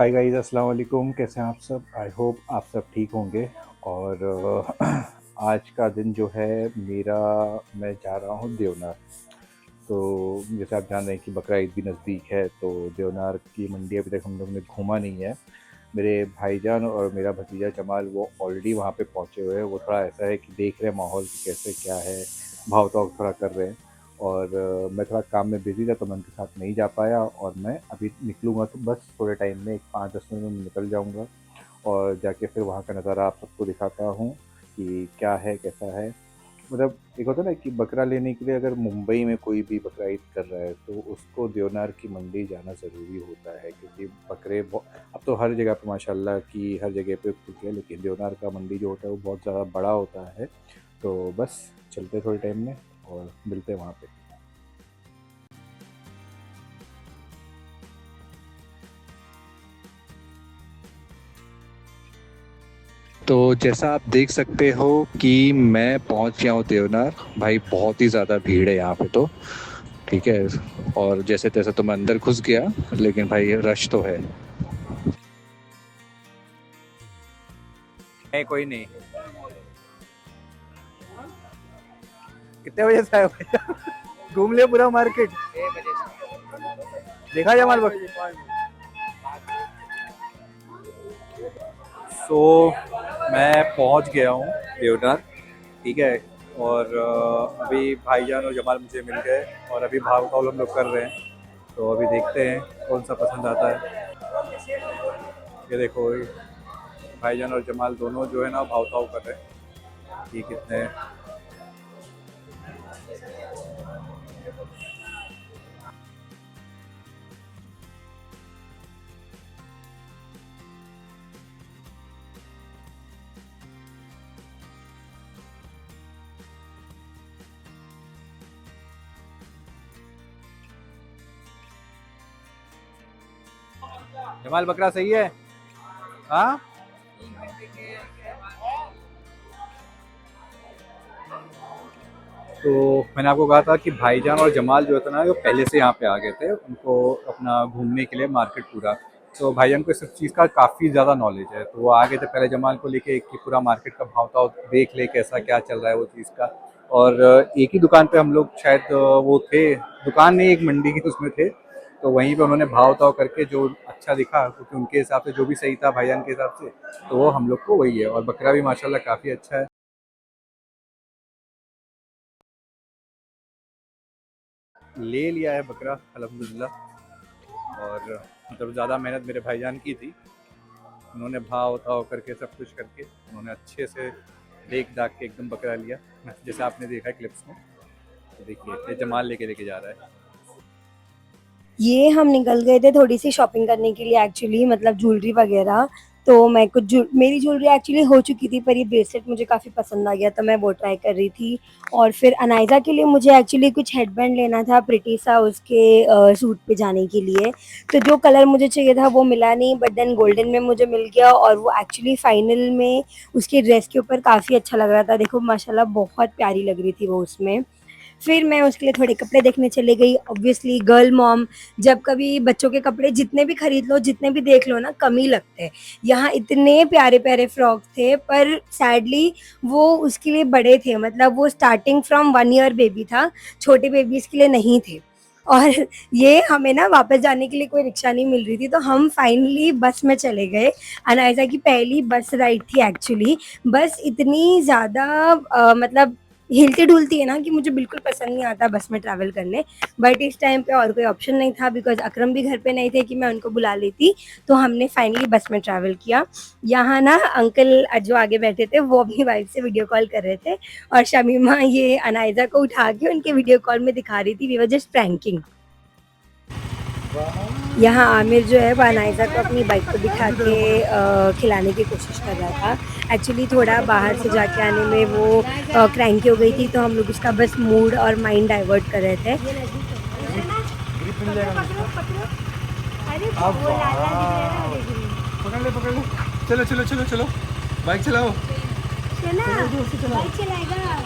Hi guys, अस्सलाम वालेकुम। कैसे हैं आप सब? आई होप आप सब ठीक होंगे। और आज का दिन जो है मेरा, मैं जा रहा हूँ देवनार। तो जैसे आप जान रहे हैं कि बकरा ईद भी नज़दीक है, तो देवनार की मंडी अभी तक हम लोग ने घूमा नहीं है। मेरे भाईजान और मेरा भतीजा जमाल वो ऑलरेडी वहाँ पे पहुँचे हुए हैं। वो थोड़ा ऐसा है कि देख रहे हैं माहौल कि कैसे क्या है, भाव ताव थोड़ा कर रहे हैं। और मैं थोड़ा काम में बिज़ी था तो मैं उनके साथ नहीं जा पाया, और मैं अभी निकलूँगा तो बस थोड़े टाइम में, एक 5-10 मिनट में निकल जाऊँगा। और जाके फिर वहाँ का नज़ारा आप सबको दिखाता हूँ कि क्या है, कैसा है। मतलब एक होता है ना कि बकरा लेने के लिए अगर मुंबई में कोई भी बकरा ईद कर रहा है तो उसको देवनार की मंडी जाना ज़रूरी होता है, क्योंकि बकरे अब तो हर जगह पे माशाल्लाह कि हर जगह पे खुल गया, लेकिन देवनार का मंडी जो होता है वो बहुत ज़्यादा बड़ा होता है। तो बस चलते हैं थोड़े टाइम में और मिलते हैं वहाँ पे। तो जैसा आप देख सकते हो कि मैं पहुंच गया हूँ देवनार। भाई बहुत ही ज़्यादा भीड़ है यहाँ पे तो। ठीक है। और जैसे तैसे तो मैं अंदर घुस गया, लेकिन भाई रश तो है। नहीं, कोई नहीं। कितने बजे से आए हो? घूम लिया पूरा मार्केट? देखा जमाल बक सो मैं पहुंच गया हूँ देवनार। ठीक है। और अभी भाईजान और जमाल मुझे मिल गए और अभी भाव ताल हम लोग कर रहे हैं। तो अभी देखते हैं कौन सा पसंद आता है। ये देखो, ये भाईजान और जमाल दोनों जो है ना भाव ताव कर रहे हैं कि कितने। जमाल बकरा सही है? हाँ। तो मैंने आपको कहा था कि भाईजान और जमाल जो था ना वो पहले से यहाँ पे आ गए थे, उनको अपना घूमने के लिए मार्केट पूरा। तो भाईजान को इस चीज़ का काफ़ी ज़्यादा नॉलेज है, तो वो आ गए थे पहले जमाल को लेके कि पूरा मार्केट का भाव ताव देख ले कैसा क्या चल रहा है वो चीज़ का। और एक ही दुकान पे हम लोग शायद वो थे, दुकान नहीं एक मंडी की उसमें थे। तो वहीं पे उन्होंने भाव ताव करके जो अच्छा दिखा, क्योंकि उनके हिसाब से जो भी सही था भाईजान के हिसाब से, तो वो हम लोग को वही है। और बकरा भी माशाल्लाह काफ़ी अच्छा है। ले लिया है बकरा अल्हम्दुलिल्लाह। और मतलब ज़्यादा मेहनत मेरे भाईजान की थी। उन्होंने भाव ताव करके सब कुछ करके उन्होंने अच्छे से देख दाख के एकदम बकरा लिया, जैसे आपने देखा है क्लिप्स में। तो देखिए ये जमाल लेके लेके जा रहा है। ये हम निकल गए थे थोड़ी सी शॉपिंग करने के लिए एक्चुअली मतलब ज्वेलरी वगैरह। तो मैं कुछ मेरी ज्वेलरी एक्चुअली हो चुकी थी पर ये ब्रेसलेट मुझे काफ़ी पसंद आ गया तो मैं वो ट्राई कर रही थी। और फिर अनाइज़ा के लिए मुझे एक्चुअली कुछ हेडबैंड लेना था प्रिटी सा उसके सूट पे जाने के लिए। तो जो कलर मुझे चाहिए था वो मिला नहीं, बट देन गोल्डन में मुझे मिल गया और वो एक्चुअली फाइनल में उसके ड्रेस के ऊपर काफ़ी अच्छा लग रहा था। देखो माशाल्लाह बहुत प्यारी लग रही थी वो उसमें। फिर मैं उसके लिए थोड़े कपड़े देखने चली गई। ऑब्वियसली गर्ल मॉम, जब कभी बच्चों के कपड़े जितने भी खरीद लो जितने भी देख लो ना कम ही लगते हैं। यहाँ इतने प्यारे प्यारे फ्रॉक थे पर सैडली वो उसके लिए बड़े थे, मतलब वो स्टार्टिंग फ्रॉम 1 ईयर बेबी था, छोटे बेबीज के लिए नहीं थे। और ये हमें ना वापस जाने के लिए कोई रिक्शा नहीं मिल रही थी तो हम फाइनली बस में चले गए। अनायसा की पहली बस राइड थी एक्चुअली। बस इतनी ज़्यादा मतलब हिलती डुलती है ना कि मुझे बिल्कुल पसंद नहीं आता बस में ट्रैवल करने। बट इस टाइम पे और कोई ऑप्शन नहीं था बिकॉज अकरम भी घर पे नहीं थे कि मैं उनको बुला लेती। तो हमने फाइनली बस में ट्रैवल किया। यहाँ ना अंकल जो आगे बैठे थे वो अपनी वाइफ से वीडियो कॉल कर रहे थे और शमीमा ये अनायजा को उठा के उनके वीडियो कॉल में दिखा रही थी, वी वर जस्ट प्रैंकिंग। यहाँ आमिर जो है वो अनायज़ा को अपनी बाइक पे बिठा के खिलाने की कोशिश कर रहा था। एक्चुअली थोड़ा बाहर से जाके आने में वो क्रैंकी हो गई थी तो हम लोग उसका बस मूड और माइंड डाइवर्ट कर रहे थे। पकड़ ले, पकड़ ले। चलो चलो चलो चलो, बाइक चलाओ। बाइक चलाएगा,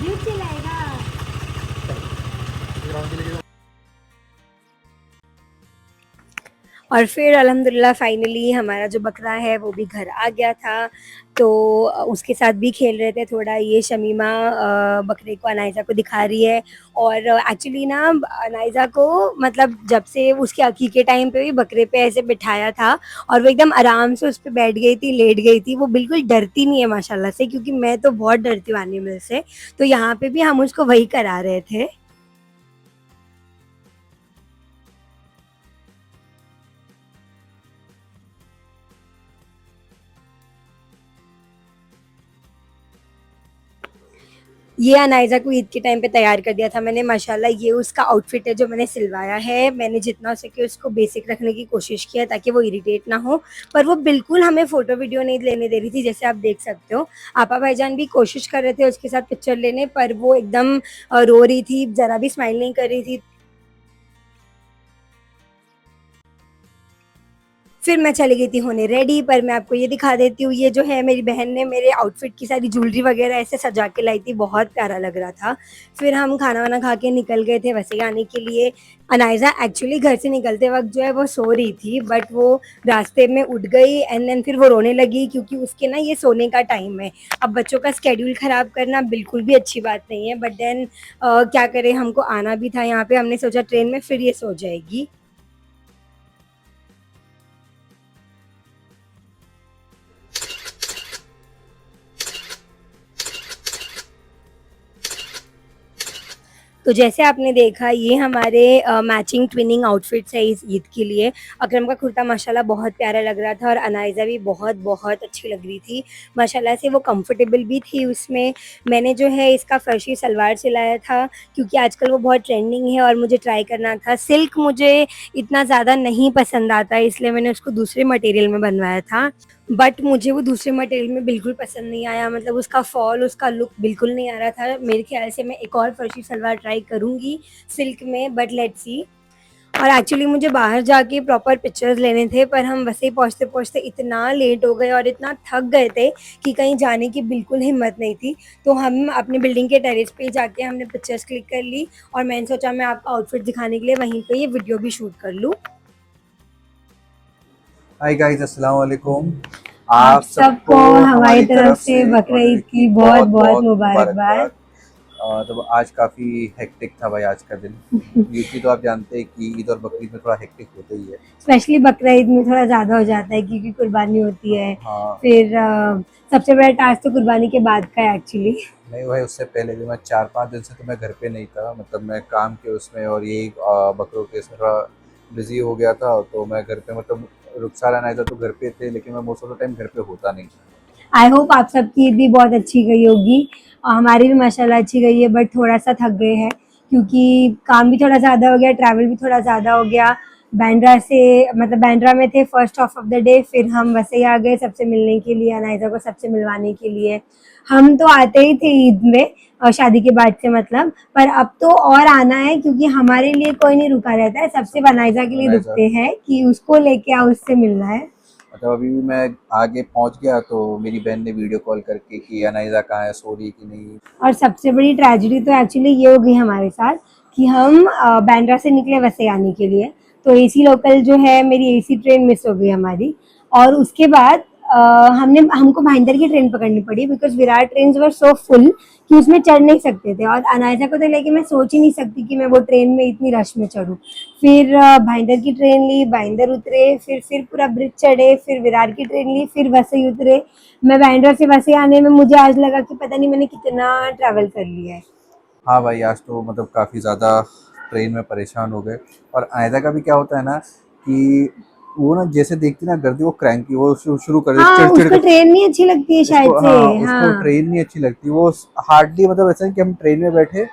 ड्यूक चलाएगा। और फिर अल्हम्दुलिल्लाह फाइनली हमारा जो बकरा है वो भी घर आ गया था। तो उसके साथ भी खेल रहे थे थोड़ा। ये शमीमा बकरे को अनाइज़ा को दिखा रही है। और एक्चुअली ना अनाइज़ा को मतलब जब से उसके अक़ीक़े टाइम पे भी बकरे पे ऐसे बिठाया था और वो एकदम आराम से उस पे बैठ गई थी, लेट गई थी। वो बिल्कुल डरती नहीं है माशाल्लाह से, क्योंकि मैं तो बहुत डरती हूँ एनिमल से। तो यहाँ पे भी हम उसको वही करा रहे थे। ये अनाइज़ा को ईद के टाइम पे तैयार कर दिया था मैंने माशाल्लाह। ये उसका आउटफिट है जो मैंने सिलवाया है। मैंने जितना हो सके उसको बेसिक रखने की कोशिश की है ताकि वो इरिटेट ना हो। पर वो बिल्कुल हमें फ़ोटो वीडियो नहीं लेने दे रही थी, जैसे आप देख सकते हो। आपा भाईजान भी कोशिश कर रहे थे उसके साथ पिक्चर लेने, पर वो एकदम रो रही थी, ज़रा भी स्माइल नहीं कर रही थी। फिर मैं चली गई थी होने रेडी। पर मैं आपको ये दिखा देती हूँ, ये जो है मेरी बहन ने मेरे आउटफिट की सारी ज्वेलरी वगैरह ऐसे सजा के लाई थी, बहुत प्यारा लग रहा था। फिर हम खाना वाना खा के निकल गए थे वैसे ही आने के लिए। अनाइज़ा एक्चुअली घर से निकलते वक्त जो है वो सो रही थी, बट वो रास्ते में उठ गई एंड देन फिर वो रोने लगी, क्योंकि उसके ना ये सोने का टाइम है। अब बच्चों का स्केड्यूल ख़राब करना बिल्कुल भी अच्छी बात नहीं है, बट देन क्या करें, हमको आना भी था यहाँ पे। हमने सोचा ट्रेन में फिर ये सो जाएगी। तो जैसे आपने देखा, ये हमारे मैचिंग ट्विनिंग आउटफिट्स है इस ईद के लिए। अकरम का कुर्ता माशाल्लाह बहुत प्यारा लग रहा था और अनाइज़ा भी बहुत बहुत अच्छी लग रही थी माशाल्लाह से। वो कंफर्टेबल भी थी उसमें। मैंने जो है इसका फ़र्शी सलवार सिलाया था, क्योंकि आजकल वो बहुत ट्रेंडिंग है और मुझे ट्राई करना था। सिल्क मुझे इतना ज़्यादा नहीं पसंद आता, इसलिए मैंने उसको दूसरे मटेरियल में बनवाया था। बट मुझे वो दूसरे मटेरियल में बिल्कुल पसंद नहीं आया, मतलब उसका फ़ॉल, उसका लुक बिल्कुल नहीं आ रहा था। मेरे ख़्याल से मैं एक और फर्शी सलवार ट्राई करूँगी सिल्क में, बट लेट्स सी। और एक्चुअली मुझे बाहर जाके प्रॉपर पिक्चर्स लेने थे, पर हम वैसे ही पहुँचते-पहुँचते इतना लेट हो गए और इतना थक गए थे कि कहीं जाने की बिल्कुल हिम्मत नहीं थी। तो हम अपनी बिल्डिंग के टेरेस पे ही जाके हमने पिक्चर्स क्लिक कर ली और मैंने सोचा मैं आपको आउटफिट दिखाने के लिए वहीं पे ये वीडियो भी शूट कर लूँ। हाय गाइस, अस्सलाम वालेकुम। आप आप सबको सबको हमारी हमारी तरफ तरफ से से बकरा ईद बकरीद की की बहुत बहुत बहुत बहुत मुबारकबाद। मुबारकबाद। तो आज काफ़ी हेक्टिक था भाई आज का दिन। यूजली तो आप जानते हैं कि ईद और बकरीद में थोड़ा हेक्टिक होता ही है। स्पेशली बकरा ईद में थोड़ा ज़्यादा हो जाता है, क्योंकि कुर्बानी होती है। हाँ। फिर सबसे बड़ा टास्क तो कुर्बानी के बाद का है एक्चुअली। नहीं भाई, उससे पहले भी मैं 4-5 दिन से तो मैं घर पे नहीं था, मतलब मैं काम के उसमें और यही बकरों के इसमें थोड़ा बिजी हो गया था। तो मैं घर पे मतलब रुखसार अनायजा तो घर पे थे, लेकिन मैं मोस्ट ऑफ द टाइम घर पे होता नहीं। आई होप आप सबकी ईद भी बहुत अच्छी गई होगी और हमारी भी माशाल्लाह अच्छी गई है, बट थोड़ा-सा थक गए हैं क्योंकि काम भी थोड़ा ज़्यादा हो गया, ट्रैवल भी थोड़ा ज़्यादा हो गया। बांद्रा से मतलब बांद्रा में थे first half of the day, फिर हम वसई आ गए सबसे मिलने के लिए, अनायज़ा को सबसे मिलवाने के लिए। हम तो आते ही थे ईद में शादी के बाद से मतलब, पर अब तो और आना है क्योंकि हमारे लिए कोई नहीं रुका रहता है, सब सिर्फ अनायज़ा के लिए अनायजा रुकते हैं कि उसको लेके आओ, उससे मिलना है। मतलब अभी भी मैं आगे पहुंच गया तो मेरी बहन ने वीडियो कॉल करके कि अनायजा कहाँ है, सो रही है कि नहीं। और सबसे बड़ी ट्रेजेडी तो एक्चुअली ये हो गई हमारे साथ कि हम बांद्रा से निकले वैसे आने के लिए, तो एसी लोकल जो है मेरी एसी ट्रेन मिस हो गई हमारी। और उसके बाद हमने हमको भाईंदर की ट्रेन पकड़नी पड़ी because Virar train were so full कि उसमें चढ़ नहीं सकते थे। और अनायजा को तो लेके मैं सोच ही नहीं सकती कि मैं वो ट्रेन में इतनी रश में चढ़ूँ। फिर भाईंदर की ट्रेन ली, भाईंदर उतरे, फिर पूरा ब्रिज चढ़े, फिर विरार की ट्रेन ली, फिर वसई उतरे। मैं बांद्रा से वसई आने में मुझे आज लगा कि पता नहीं मैंने कितना ट्रैवल कर लिया है। हाँ भाई, आज तो मतलब काफ़ी ज़्यादा ट्रेन में परेशान हो गए। और अनायजा का भी क्या होता है ना कि वो ना जैसे देखती ना गर्दी वो क्रैंकी, वो शुरू कर देती हाँ, चिड़चिड़ उसको कर। ट्रेन नहीं अच्छी लगती है शायद उसको से। हाँ, उसको हाँ। ट्रेन नहीं अच्छी लगती। वो हार्डली मतलब ऐसा है कि हम ट्रेन में बैठे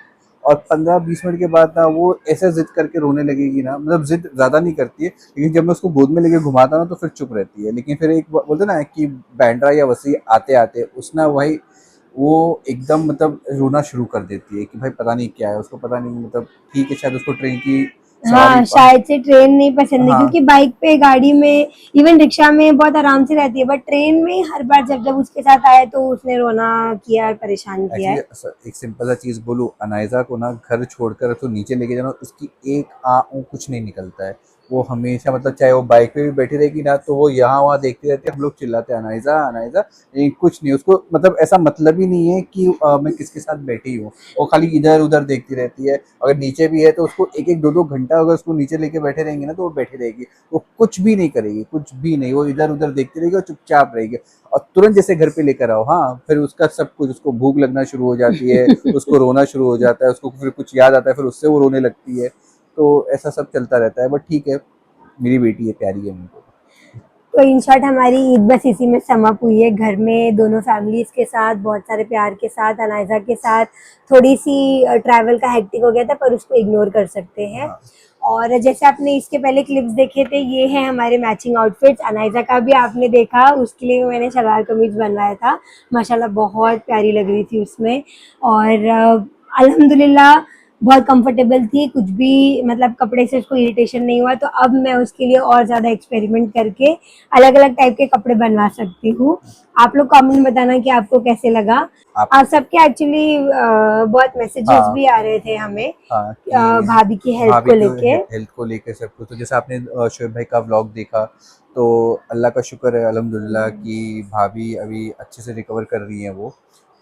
और 15-20 मिनट के बाद ना वो ऐसे जिद करके रोने लगेगी ना, मतलब जिद ज़्यादा नहीं करती है, लेकिन जब मैं उसको गोद में लेके घुमाता ना तो फिर चुप रहती है। लेकिन फिर एक बोलते ना कि बांद्रा या वसई आते आते उसना वही वो एकदम मतलब रोना शुरू कर देती है कि भाई पता नहीं क्या है उसको, पता नहीं मतलब ठीक है शायद उसको ट्रेन की सवारी हाँ, शायद से ट्रेन नहीं पसंद है, हाँ। क्योंकि बाइक पे, गाड़ी में, इवन रिक्शा में बहुत आराम से रहती है, बट ट्रेन में हर बार जब जब उसके साथ आए तो उसने रोना किया और परेशान किया एक्चुअली है। एक सिंपल सा चीज़ बोलूँ, अनायजा को ना घर छोड़कर तो नीचे लेके जाना, उसकी एक ऊँ कुछ नहीं निकलता है। वो हमेशा मतलब चाहे वो बाइक पे भी बैठी रहेगी ना, तो वो यहाँ वहाँ देखती रहती है, हम लोग चिल्लाते हैं अनाइजा अनाइजा, लेकिन कुछ नहीं उसको, मतलब ऐसा मतलब ही नहीं है कि मैं किसके साथ बैठी हूँ। वो खाली इधर उधर देखती रहती है। अगर नीचे भी है तो उसको एक एक दो दो घंटा अगर उसको नीचे लेके बैठे रहेंगे ना, तो वो बैठी रहेगी। वो कुछ भी नहीं करेगी, कुछ भी नहीं, वो इधर उधर देखती रहेगी और चुपचाप रहेगी। और तुरंत जैसे घर पे लेकर आओ, हाँ, फिर उसका सब कुछ, उसको भूख लगना शुरू हो जाती है, उसको रोना शुरू हो जाता है, उसको फिर कुछ याद आता है, फिर उससे वो रोने लगती है। तो ऐसा सब चलता रहता है, बट ठीक है, मेरी बेटी है, प्यारी है मेरे को। तो इन शॉर्ट हमारी ईद बस इसी में समअप हुई है, घर में दोनों फैमिलीज के साथ बहुत सारे प्यार के साथ, अनायजा के साथ। थोड़ी सी ट्रैवल का हेक्टिक हो गया था पर उसको इग्नोर कर सकते हैं। हाँ, और जैसे आपने इसके पहले क्लिप्स देखे थे, ये हैं हमारे मैचिंग आउटफिट्स। अनायजा का भी आपने देखा, उसके लिए मैंने शलवार कमीज बनवाया था, माशाल्लाह बहुत प्यारी लग रही थी उसमें। और अल्हम्दुलिल्लाह बहुत कंफर्टेबल थी, कुछ भी मतलब कपड़े से उसको इरिटेशन नहीं हुआ। तो अब मैं उसके लिए और ज़्यादा एक्सपेरिमेंट करके अलग अलग टाइप के कपड़े बनवा सकती हूँ। आप लोग कमेंट में बताना कि आपको कैसे लगा। आप, आप सबके एक्चुअली बहुत मैसेजेस हाँ भी आ रहे थे हमें हाँ, कि भाभी की हेल्थ भाभी को के लेके। हेल्थ को लेकर सब कुछ। तो जैसे आपने शोएब भाई का व्लॉग देखा, तो अल्लाह का शुक्र है अल्हम्दुलिल्लाह कि भाभी अभी अच्छे से रिकवर कर रही हैं वो।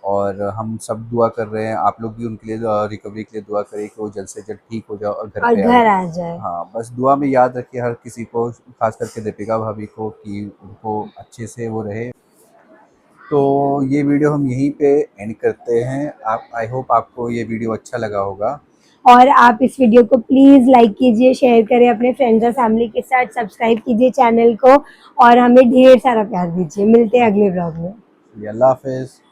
और हम सब दुआ कर रहे हैं, आप लोग भी उनके लिए रिकवरी के लिए दुआ करें कि वो जल्द से जल्द ठीक हो जाए और घर और पे आ घर जाए। आ जाए। हाँ, बस दुआ में याद रखिए हर किसी को, खास करके दीपिका भाभी को, कि उनको अच्छे से वो रहे। तो ये वीडियो हम यहीं पे एंड करते हैं। आप, आई होप आपको ये वीडियो अच्छा लगा होगा। और आप इस वीडियो को प्लीज़ लाइक कीजिए, शेयर करें अपने फ्रेंड्स और फैमिली के साथ, सब्सक्राइब कीजिए चैनल को और हमें ढेर सारा प्यार दीजिए। मिलते हैं अगले व्लॉग में। अल्लाह हाफ़िज़।